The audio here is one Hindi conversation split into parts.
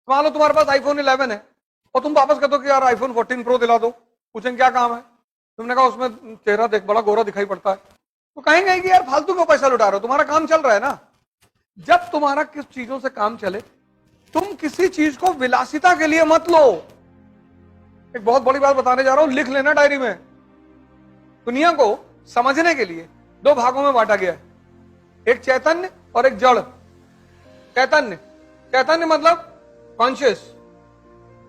मान लो तुम्हारे पास आईफोन 11 है और तुम वापस कहते हो कि यार आईफोन 14 प्रो दिला दो, पूछेंगे क्या काम है, तुमने कहा उसमें चेहरा देख बड़ा गोरा दिखाई पड़ता है, तो कहेंगे कि यार फालतू क्यों पैसा लुटा रहे हो, तुम्हारा काम चल रहा है ना। जब तुम्हारा किस चीजों से काम चले, तुम किसी चीज को विलासिता के लिए मत लो। एक बहुत बड़ी बात बताने जा रहा हूं, लिख लेना डायरी में। दुनिया को समझने के लिए दो भागों में बांटा गया है, एक चैतन्य और एक जड़। चैतन्य, चैतन्य मतलब कॉन्शियस,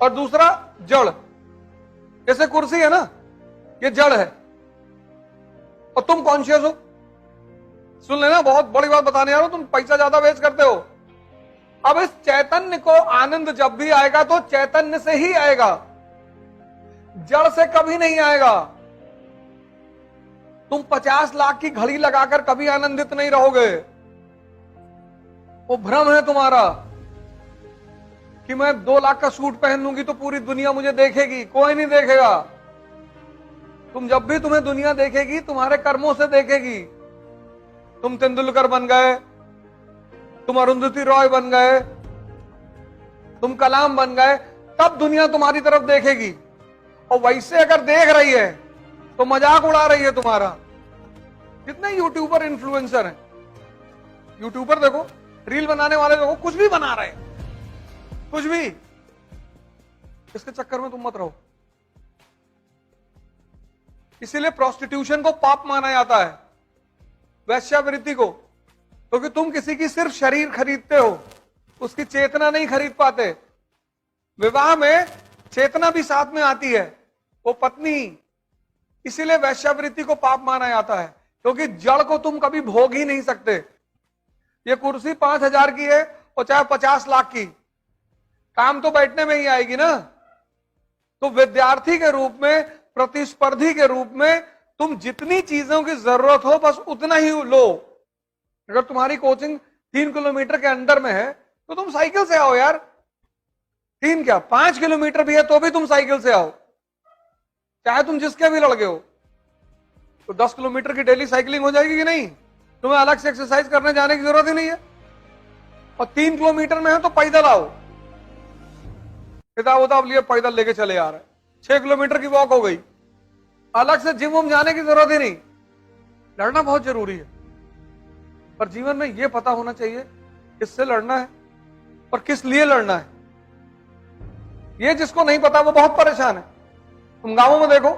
और दूसरा जड़। जैसे कुर्सी है ना, ये जड़ है और तुम कॉन्शियस हो। सुन लेना, बहुत बड़ी बात बताने जा रहा हूं, तुम पैसा ज्यादा वेस्ट करते हो। अब इस चैतन्य को आनंद जब भी आएगा तो चैतन्य से ही आएगा, जड़ से कभी नहीं आएगा। तुम 50 लाख की घड़ी लगाकर कभी आनंदित नहीं रहोगे। वो भ्रम है तुम्हारा कि मैं 2 लाख का सूट पहन लूंगी तो पूरी दुनिया मुझे देखेगी। कोई नहीं देखेगा। तुम जब भी तुम्हें दुनिया देखेगी, तुम्हारे कर्मों से देखेगी। तुम तेंदुलकर बन गए, तुम अरुंधति रॉय बन गए, तुम कलाम बन गए, तब दुनिया तुम्हारी तरफ देखेगी। और वैसे अगर देख रही है तो मजाक उड़ा रही है तुम्हारा। कितने यूट्यूबर इन्फ्लुएंसर हैं, यूट्यूबर देखो, रील बनाने वाले देखो, कुछ भी बना रहे हैं, कुछ भी। इसके चक्कर में तुम मत रहो। इसीलिए प्रोस्टिट्यूशन को पाप माना जाता है, वैश्यावृत्ति को, क्योंकि तुम किसी की सिर्फ शरीर खरीदते हो, उसकी चेतना नहीं खरीद पाते। विवाह में चेतना भी साथ में आती है, वो पत्नी। इसीलिए वैश्यावृत्ति को पाप माना जाता है, क्योंकि जड़ को तुम कभी भोग ही नहीं सकते। ये कुर्सी 5,000 की है और चाहे 50 लाख की, काम तो बैठने में ही आएगी ना। तो विद्यार्थी के रूप में, प्रतिस्पर्धी के रूप में, तुम जितनी चीजों की जरूरत हो बस उतना ही लो। अगर तुम्हारी कोचिंग 3 किलोमीटर के अंदर में है तो तुम साइकिल से आओ यार। 3 क्या 5 किलोमीटर भी है तो भी तुम साइकिल से आओ, चाहे तुम जिसके भी लड़के हो। तो 10 किलोमीटर की डेली साइकिलिंग हो जाएगी कि नहीं? तुम्हें अलग से एक्सरसाइज करने जाने की जरूरत ही नहीं है। और 3 किलोमीटर में है तो पैदल आओ, किताब उताब लिए पैदल लेके चले आ रहे। 6 किलोमीटर की वॉक हो गई, अलग से जिम वम जाने की जरूरत ही नहीं। लड़ना बहुत जरूरी है, पर जीवन में यह पता होना चाहिए किससे लड़ना है और किस लिए लड़ना है। यह जिसको नहीं पता वो बहुत परेशान है। तुम गांवों में देखो,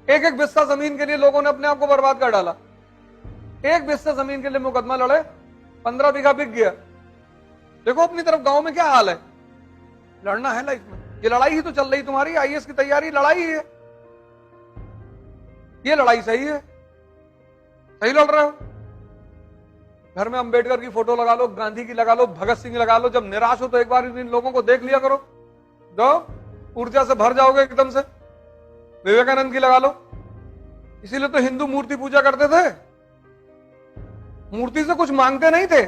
एक एक बिस्सा जमीन के लिए लोगों ने अपने आप को बर्बाद कर डाला। एक बिस्सा जमीन के लिए मुकदमा लड़े, 15 बीघा बिक गया। देखो अपनी तरफ गांव में क्या हाल है। लड़ना है लाइफ में, ये लड़ाई ही तो चल रही तुम्हारी, आईएएस की तैयारी लड़ाई है। ये लड़ाई सही है, सही लड़ रहे हो। घर में अंबेडकर की फोटो लगा लो, गांधी की लगा लो, भगत सिंह लगा लो। जब निराश हो तो एक बार इन लोगों को देख लिया करो, जो ऊर्जा से भर जाओगे एकदम से। विवेकानंद की लगा लो। इसीलिए तो हिंदू मूर्ति पूजा करते थे, मूर्ति से कुछ मांगते नहीं थे,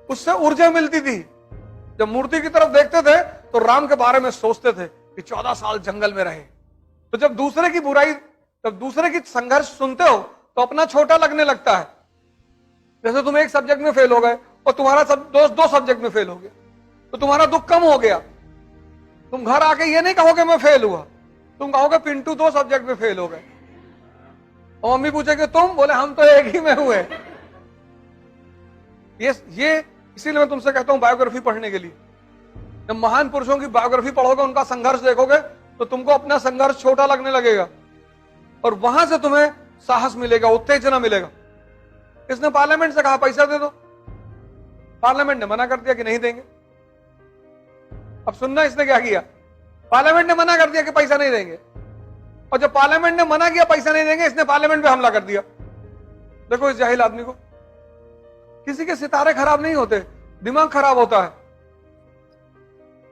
उससे ऊर्जा मिलती थी। जब मूर्ति की तरफ देखते थे तो राम के बारे में सोचते थे कि 14 साल जंगल में रहे। तो जब दूसरे की बुराई, जब दूसरे की संघर्ष सुनते हो तो अपना छोटा लगने लगता है। जैसे तुम एक सब्जेक्ट में फेल हो गए और तुम्हारा दोस्त 2 सब्जेक्ट में फेल हो गया, तो तुम्हारा दुख कम हो गया। तुम घर आके ये नहीं कहोगे मैं फेल हुआ, तुम कहोगे पिंटू 2 सब्जेक्ट में फेल हो गए। और मम्मी पूछेगी तुम, बोले हम तो एक ही में हुए। ये इसीलिए मैं तुमसे कहता हूं बायोग्राफी पढ़ने के लिए। जब महान पुरुषों की बायोग्राफी पढ़ोगे, उनका संघर्ष देखोगे, तो तुमको अपना संघर्ष छोटा लगने लगेगा और वहां से तुम्हें साहस मिलेगा, उत्तेजना मिलेगा। इसने पार्लियामेंट से कहा पैसा दे दो, पार्लियामेंट ने मना कर दिया कि नहीं देंगे। अब सुनना इसने क्या किया, पार्लियामेंट ने मना कर दिया कि पैसा नहीं देंगे, और जब पार्लियामेंट ने मना किया पैसा नहीं देंगे, इसने पार्लियामेंट पे हमला कर दिया। देखो इस जाहिल आदमी को। किसी के सितारे खराब नहीं होते, दिमाग खराब होता है।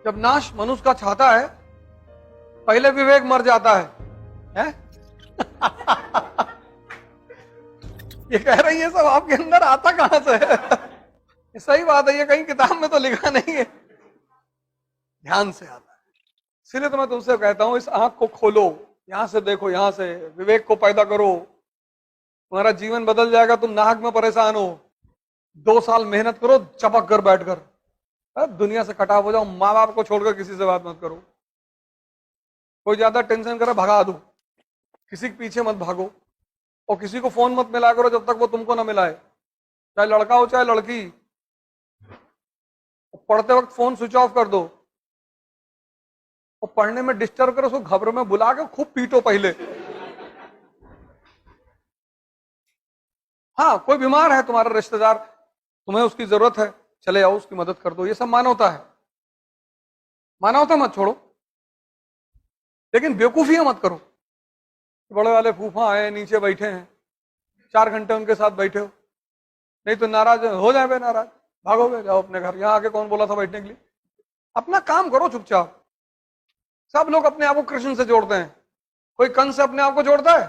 जब नाश मनुष्य का चाहता है, पहले विवेक मर जाता है? ये कह रही है सब आपके अंदर आता कहां से है? सही बात है, ये कहीं किताब में तो लिखा नहीं है, ध्यान से आता है। इसलिए तो मैं तुमसे कहता हूं, इस आंख को खोलो, यहां से देखो, यहां से विवेक को पैदा करो, तुम्हारा जीवन बदल जाएगा। तुम नाहक में परेशान हो, 2 साल मेहनत करो चपक कर बैठकर, अब दुनिया से कटा हो जाओ, माँ बाप को छोड़कर किसी से बात मत करो। कोई ज्यादा टेंशन करे भगा दो, किसी के पीछे मत भागो, और किसी को फोन मत मिला करो जब तक वो तुमको ना मिलाए, चाहे लड़का हो चाहे लड़की। पढ़ते वक्त फोन स्विच ऑफ कर दो, और पढ़ने में डिस्टर्ब करो उसको घबरो में बुला के खूब पीटो पहले। हाँ, कोई बीमार है तुम्हारा रिश्तेदार, तुम्हें उसकी जरूरत है, चले आओ उसकी मदद कर दो, ये सब मानवता है। मानवता मत छोड़ो, लेकिन बेवकूफियां मत करो। बड़े वाले फूफा आए नीचे बैठे हैं, 4 घंटे उनके साथ बैठे हो, नहीं तो नाराज हो जाए, नाराज भागोगे, जाओ अपने घर। यहां आके कौन बोला था बैठने के लिए? अपना काम करो चुपचाप। सब लोग अपने आप को कृष्ण से जोड़ते हैं, कोई कंस से अपने आप को जोड़ता है?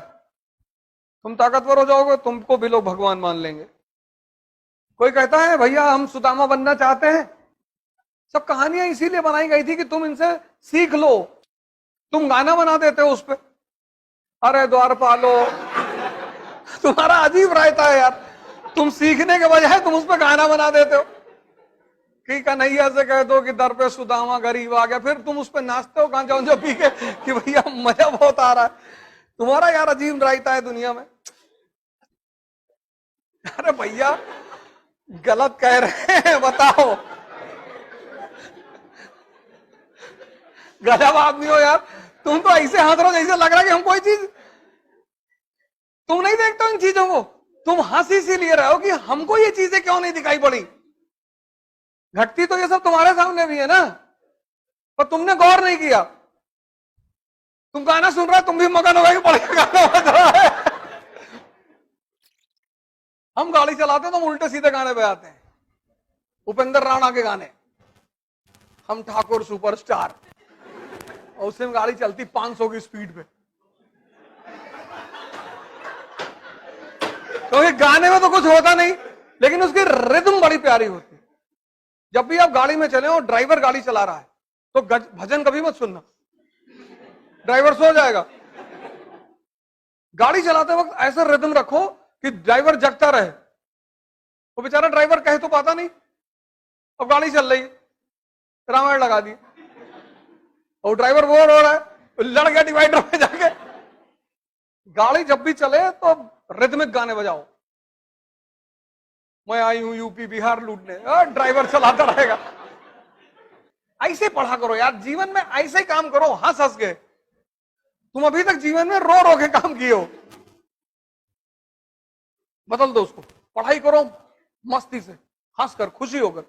तुम ताकतवर हो जाओगे, तुमको भी लोग भगवान मान लेंगे। कोई कहता है भैया हम सुदामा बनना चाहते हैं, सब कहानियां इसीलिए बनाई गई थी कि तुम इनसे सीख लो। तुम गाना बना देते हो उस पर, अरे द्वारपालो, तुम्हारा अजीब रहता है यार, तुम सीखने के बजाय तुम उस पर गाना बना देते हो कि कन्हैया से कह दो कि दर पे सुदामा गरीब आ गया, फिर तुम उस पर नाचते हो गांजा उंजा पी के कि भैया मजा बहुत आ रहा है। तुम्हारा यार अजीब रहता है दुनिया में। अरे भैया गलत कह रहे हैं, बताओ। गजब आदमी हो यार, तुम तो ऐसे हंस रहे हो जैसे लग रहा है कि हम कोई चीज, तुम नहीं देखते हो इन चीजों को, तुम हंस इसीलिए रहे हो कि हमको ये चीजें क्यों नहीं दिखाई पड़ी। घटती तो ये सब तुम्हारे सामने भी है ना, पर तुमने गौर नहीं किया। तुम गाना सुन रहे हो, तुम भी मगन हो गए कि बढ़िया गाना बज रहा है। हम गाड़ी चलाते हैं तो हम उल्टे सीधे गाने पे आते हैं, उपेंद्र राणा के गाने, हम ठाकुर सुपरस्टार, और उससे गाड़ी चलती 500 की स्पीड पे। क्योंकि गाने में तो कुछ होता नहीं, लेकिन उसकी रिदम बड़ी प्यारी होती है। जब भी आप गाड़ी में चले और ड्राइवर गाड़ी चला रहा है तो भजन कभी मत सुनना, ड्राइवर सो जाएगा। गाड़ी चलाते वक्त ऐसा रिदम रखो कि ड्राइवर जगता रहे। वो बेचारा ड्राइवर कह तो पाता नहीं, अब गाड़ी चल रही, रामायण लगा दी और ड्राइवर बोर हो रहा है, लड़ गया डिवाइडर में जाके। गाड़ी जब भी चले तो रिदमिक गाने बजाओ, मैं आई हूं यूपी बिहार लूटने, ड्राइवर चलाता रहेगा। ऐसे पढ़ा करो यार, जीवन में ऐसे ही काम करो, हंस हंस के। तुम अभी तक जीवन में रो रो के काम किए हो, बदल दो उसको, पढ़ाई करो मस्ती से, हंस कर, खुशी होकर।